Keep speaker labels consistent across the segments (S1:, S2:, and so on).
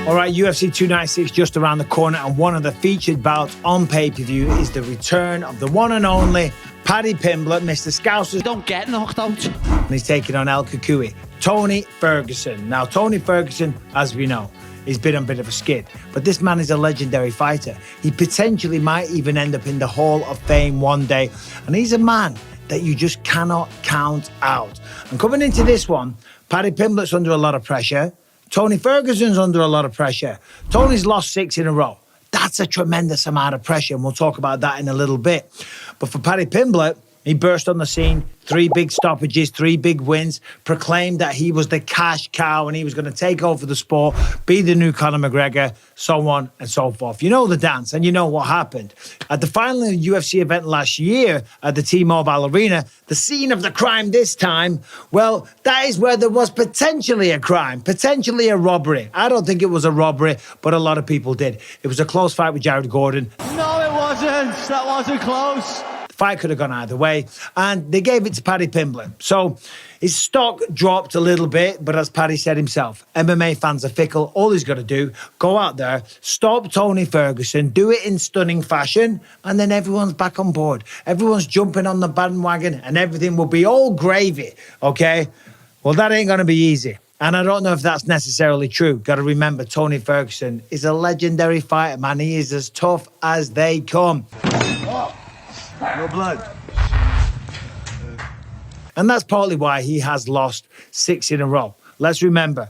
S1: All right, UFC 296 just around the corner, and one of the featured bouts on pay-per-view is the return of the one and only Paddy Pimblett, Mr. Scousers.
S2: Don't get knocked out.
S1: And he's taking on Cucuy, Tony Ferguson. Now, Tony Ferguson, as we know, he's been on a bit of a skid, but this man is a legendary fighter. He potentially might even end up in the Hall of Fame one day, and he's a man that you just cannot count out. And coming into this one, Paddy Pimblett's under a lot of pressure. Tony Ferguson's under a lot of pressure. Tony's lost 6 in a row. That's a tremendous amount of pressure, and we'll talk about that in a little bit. But for Paddy Pimblett, he burst on the scene, 3 big stoppages, 3 big wins, proclaimed that he was the cash cow and he was going to take over the sport, be the new Conor McGregor, so on and so forth. You know the dance and you know what happened. At the final UFC event last year at the T-Mobile Arena, the scene of the crime this time, well, that is where there was potentially a crime, potentially a robbery. I don't think it was a robbery, but a lot of people did. It was a close fight with Jared Gordon.
S2: No, it wasn't. That wasn't close.
S1: Fight could have gone either way, and they gave it to Paddy Pimblett. So his stock dropped a little bit, but as Paddy said himself, MMA fans are fickle. All he's got to do, go out there, stop Tony Ferguson, do it in stunning fashion, and then everyone's back on board. Everyone's jumping on the bandwagon, and everything will be all gravy, okay? Well, that ain't going to be easy. And I don't know if that's necessarily true. Got to remember, Tony Ferguson is a legendary fighter, man. He is as tough as they come.
S3: No blood.
S1: And that's partly why he has lost 6 in a row. Let's remember,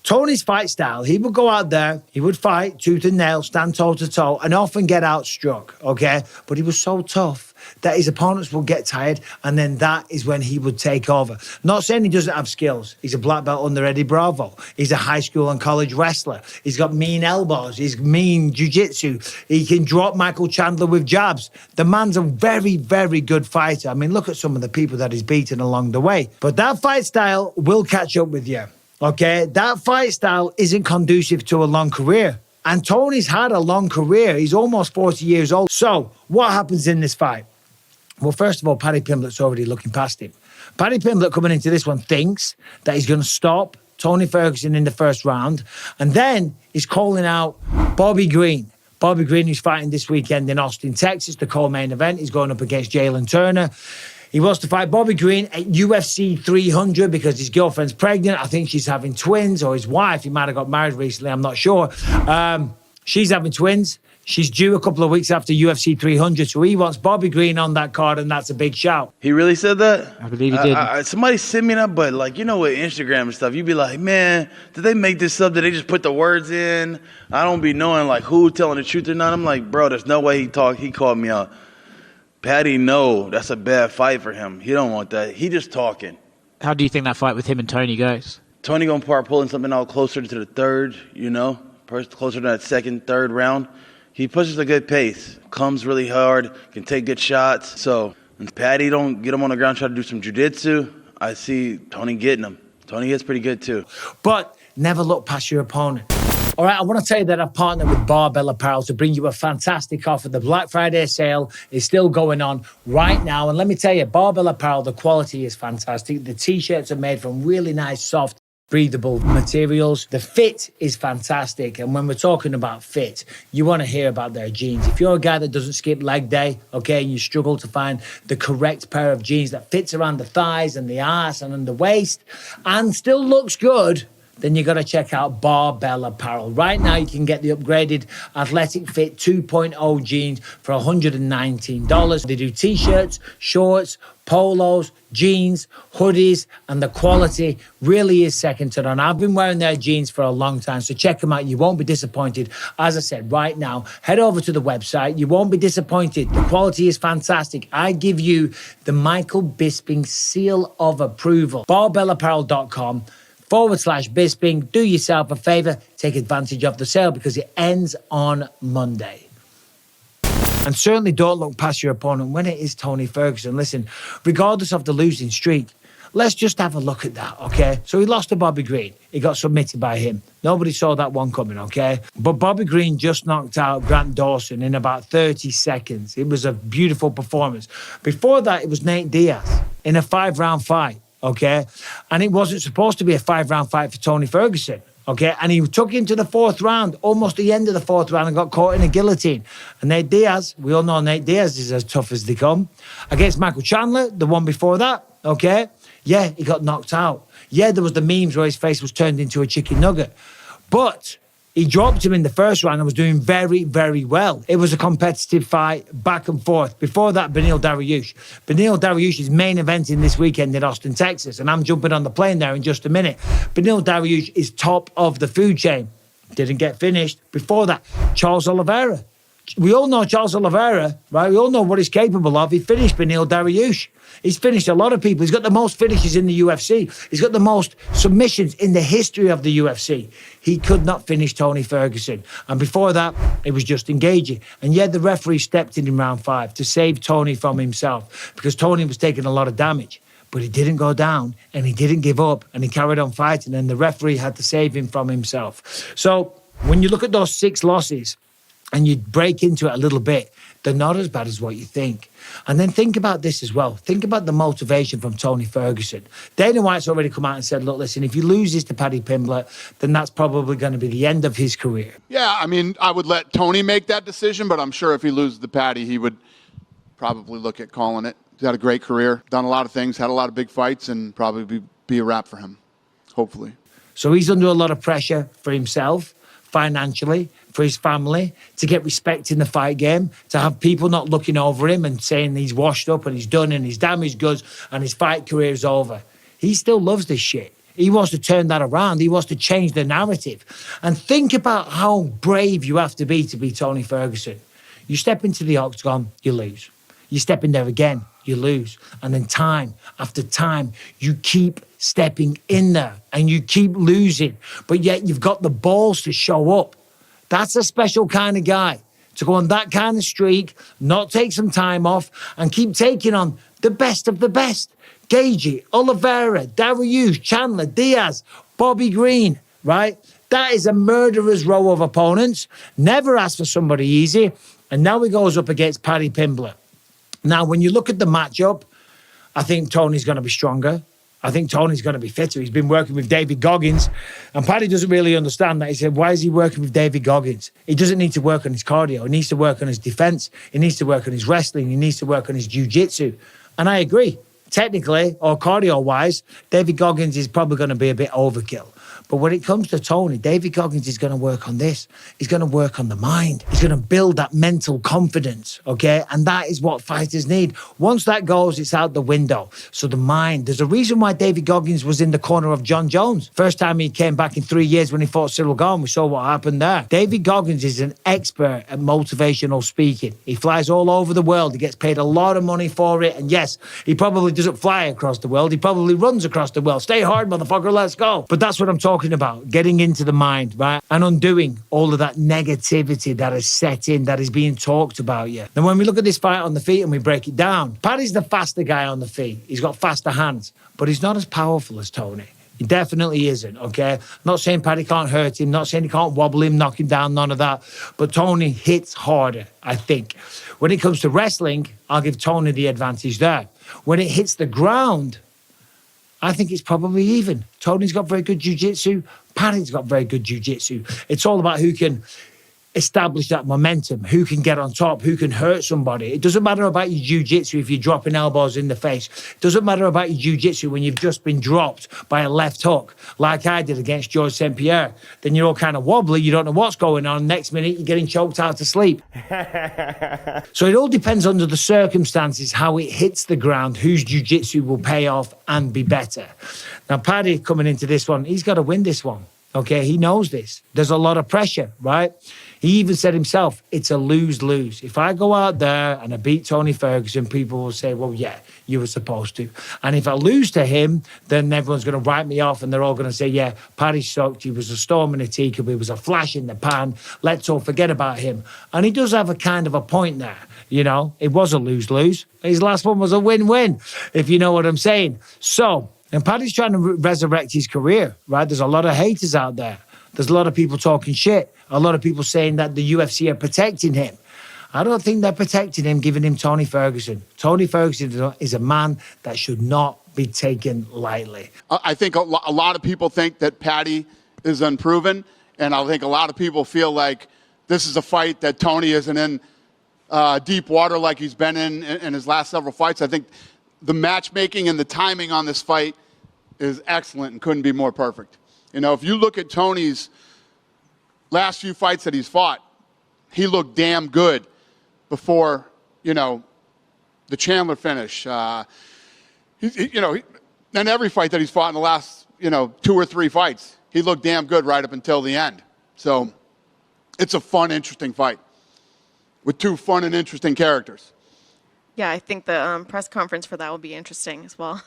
S1: Tony's fight style, he would go out there, he would fight tooth and nail, stand toe-to-toe, and often get outstruck, okay? But he was so tough that his opponents would get tired, and then that is when he would take over. Not saying he doesn't have skills. He's a black belt under Eddie Bravo. He's a high school and college wrestler. He's got mean elbows. He's mean jiu-jitsu. He can drop Michael Chandler with jabs. The man's a very, very good fighter. I mean, look at some of the people that he's beaten along the way. But that fight style will catch up with you, okay? That fight style isn't conducive to a long career. And Tony's had a long career. He's almost 40 years old. So what happens in this fight? Well, first of all, Paddy Pimblett's already looking past him. Paddy Pimblett coming into this one thinks that he's going to stop Tony Ferguson in the first round. And then he's calling out Bobby Green. Bobby Green, who's fighting this weekend in Austin, Texas, the co-main event. He's going up against Jalen Turner. He wants to fight Bobby Green at UFC 300 because his girlfriend's pregnant. I think she's having twins, or his wife. He might have got married recently. I'm not sure. She's having twins. She's due a couple of weeks after UFC 300, so he wants Bobby Green on that card, and that's a big shout.
S3: He really said that?
S2: I believe he did.
S3: Somebody sent me that, but like, you know, with Instagram and stuff, you'd be like, man, did they make this up? Did they just put the words in? I don't be knowing like who telling the truth or not. I'm like, bro, there's no way he called me out. Paddy, no, that's a bad fight for him. He don't want that. He just talking.
S2: How do you think that fight with him and Tony goes?
S3: Tony gonna start pulling something out closer to the third, you know, closer to that second, third round. He pushes a good pace, comes really hard, can take good shots. So when Paddy don't get him on the ground, try to do some jiu-jitsu, I see Tony getting him. Tony hits pretty good too.
S1: But never look past your opponent. All right, I want to tell you that I've partnered with Barbell Apparel to bring you a fantastic offer. The Black Friday sale is still going on right now. And let me tell you, Barbell Apparel, the quality is fantastic. The T-shirts are made from really nice, soft, breathable materials. The fit is fantastic. And when we're talking about fit, you want to hear about their jeans. If you're a guy that doesn't skip leg day, okay, and you struggle to find the correct pair of jeans that fits around the thighs and the ass and on the waist and still looks good, then you got to check out Barbell Apparel. Right now, you can get the upgraded Athletic Fit 2.0 jeans for $119. They do T-shirts, shorts, polos, jeans, hoodies, and the quality really is second to none. I've been wearing their jeans for a long time, so check them out. You won't be disappointed. As I said, right now, head over to the website. You won't be disappointed. The quality is fantastic. I give you the Michael Bisping seal of approval. barbellapparel.com/Bisping. Do yourself a favor, take advantage of the sale because it ends on Monday. And certainly don't look past your opponent when it is Tony Ferguson. Listen, regardless of the losing streak, let's just have a look at that, okay? So he lost to Bobby Green. He got submitted by him. Nobody saw that one coming, okay? But Bobby Green just knocked out Grant Dawson in about 30 seconds. It was a beautiful performance. Before that, it was Nate Diaz in a 5-round fight, okay? And it wasn't supposed to be a 5-round fight for Tony Ferguson. Okay, and he took him to the 4th round, almost the end of the 4th round, and got caught in a guillotine. And Nate Diaz, we all know Nate Diaz is as tough as they come. Against Michael Chandler, the one before that, okay, yeah, he got knocked out. Yeah, there was the memes where his face was turned into a chicken nugget. But he dropped him in the 1st round and was doing very, very well. It was a competitive fight, back and forth. Before that, Beneil Dariush. Beneil Dariush is main eventing this weekend in Austin, Texas, and I'm jumping on the plane there in just a minute. Beneil Dariush is top of the food chain. Didn't get finished. Before that, Charles Oliveira. We all know Charles Oliveira, right? We all know what he's capable of. He finished Beneil Dariush. He's finished a lot of people. He's got the most finishes in the UFC. He's got the most submissions in the history of the UFC. He could not finish Tony Ferguson. And before that, it was just engaging. And yet the referee stepped in round 5 to save Tony from himself because Tony was taking a lot of damage. But he didn't go down and he didn't give up and he carried on fighting and the referee had to save him from himself. So when you look at those 6 losses and you break into it a little bit, they're not as bad as what you think. And then think about this as well. Think about the motivation from Tony Ferguson. Dana White's already come out and said, look, listen, if he loses to Paddy Pimblett, then that's probably going to be the end of his career.
S4: Yeah, I mean, I would let Tony make that decision, but I'm sure if he loses to Paddy, he would probably look at calling it. He's had a great career, done a lot of things, had a lot of big fights, and probably be a wrap for him, hopefully.
S1: So he's under a lot of pressure for himself, financially, for his family, to get respect in the fight game, to have people not looking over him and saying he's washed up and he's done and he's damaged goods and his fight career is over. He still loves this shit. He wants to turn that around. He wants to change the narrative. And think about how brave you have to be Tony Ferguson. You step into the octagon, you lose. You step in there again, you lose. And then time after time, you keep stepping in there and you keep losing. But yet you've got the balls to show up. That's a special kind of guy, to go on that kind of streak, not take some time off, and keep taking on the best of the best. Gaethje, Oliveira, Dariush, Chandler, Diaz, Bobby Green, right? That is a murderer's row of opponents. Never asked for somebody easy. And now he goes up against Paddy Pimblett. Now, when you look at the matchup, I think Tony's going to be stronger. I think Tony's going to be fitter. He's been working with David Goggins. And Paddy doesn't really understand that. He said, why is he working with David Goggins? He doesn't need to work on his cardio. He needs to work on his defense. He needs to work on his wrestling. He needs to work on his jiu-jitsu. And I agree. Technically, or cardio-wise, David Goggins is probably going to be a bit overkill. But when it comes to Tony, David Goggins is going to work on this. He's going to work on the mind. He's going to build that mental confidence, okay? And that is what fighters need. Once that goes, it's out the window. So the mind, there's a reason why David Goggins was in the corner of John Jones. First time he came back in 3 years when he fought Cyril Gane, we saw what happened there. David Goggins is an expert at motivational speaking. He flies all over the world. He gets paid a lot of money for it. And yes, he probably doesn't fly across the world. He probably runs across the world. Stay hard, motherfucker, let's go. But that's what I'm talking about, getting into the mind, right? And undoing all of that negativity that is set in, that is being talked about you. Then when we look at this fight on the feet and we break it down, Paddy's the faster guy on the feet. He's got faster hands, but he's not as powerful as Tony. He definitely isn't, okay? Not saying Paddy can't hurt him, not saying he can't wobble him, knock him down, none of that. But Tony hits harder, I think. When it comes to wrestling, I'll give Tony the advantage there. When it hits the ground, I think it's probably even. Tony's got very good jiu-jitsu. Paddy's got very good jiu-jitsu. It's all about who can establish that momentum, who can get on top, who can hurt somebody. It doesn't matter about your jiu-jitsu if you're dropping elbows in the face. It doesn't matter about your jiu-jitsu when you've just been dropped by a left hook, like I did against George St. Pierre. Then you're all kind of wobbly, you don't know what's going on. Next minute, you're getting choked out to sleep. So it all depends under the circumstances, how it hits the ground, whose jiu-jitsu will pay off and be better. Now, Paddy coming into this one, he's got to win this one. Okay, he knows this. There's a lot of pressure, right? He even said himself, it's a lose-lose. If I go out there and I beat Tony Ferguson, people will say, well, yeah, you were supposed to. And if I lose to him, then everyone's going to write me off and they're all going to say, yeah, Paddy sucked. He was a storm in a teacup. He was a flash in the pan. Let's all forget about him. And he does have a kind of a point there. You know, it was a lose-lose. His last one was a win-win, if you know what I'm saying. So, and Paddy's trying to resurrect his career, right? There's a lot of haters out there. There's a lot of people talking shit. A lot of people saying that the UFC are protecting him. I don't think they're protecting him, giving him Tony Ferguson. Tony Ferguson is a man that should not be taken lightly.
S4: I think a lot of people think that Paddy is unproven. And I think a lot of people feel like this is a fight that Tony isn't in deep water like he's been in his last several fights. I think the matchmaking and the timing on this fight is excellent and couldn't be more perfect. You know, if you look at Tony's last few fights that he's fought, he looked damn good before, you know, the Chandler finish. And every fight that he's fought in the last, 2 or 3 fights, he looked damn good right up until the end. So it's a fun, interesting fight with 2 fun and interesting characters.
S5: Yeah, I think the press conference for that will be interesting as well.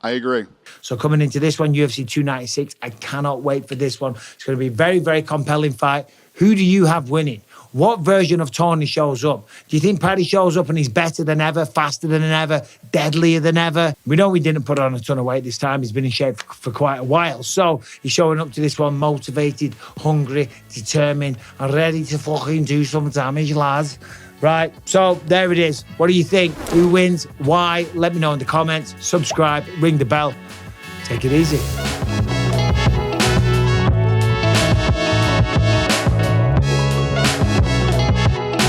S4: I agree.
S1: So coming into this one, UFC 296, I cannot wait for this one. It's going to be a very, very compelling fight. Who do you have winning? What version of Tony shows up? Do you think Paddy shows up and he's better than ever, faster than ever, deadlier than ever? We know he didn't put on a ton of weight this time. He's been in shape for quite a while. So he's showing up to this one motivated, hungry, determined, and ready to fucking do some damage, lads. Right, so there it is. What do you think? Who wins? Why? Let me know in the comments. Subscribe, ring the bell. Take it easy.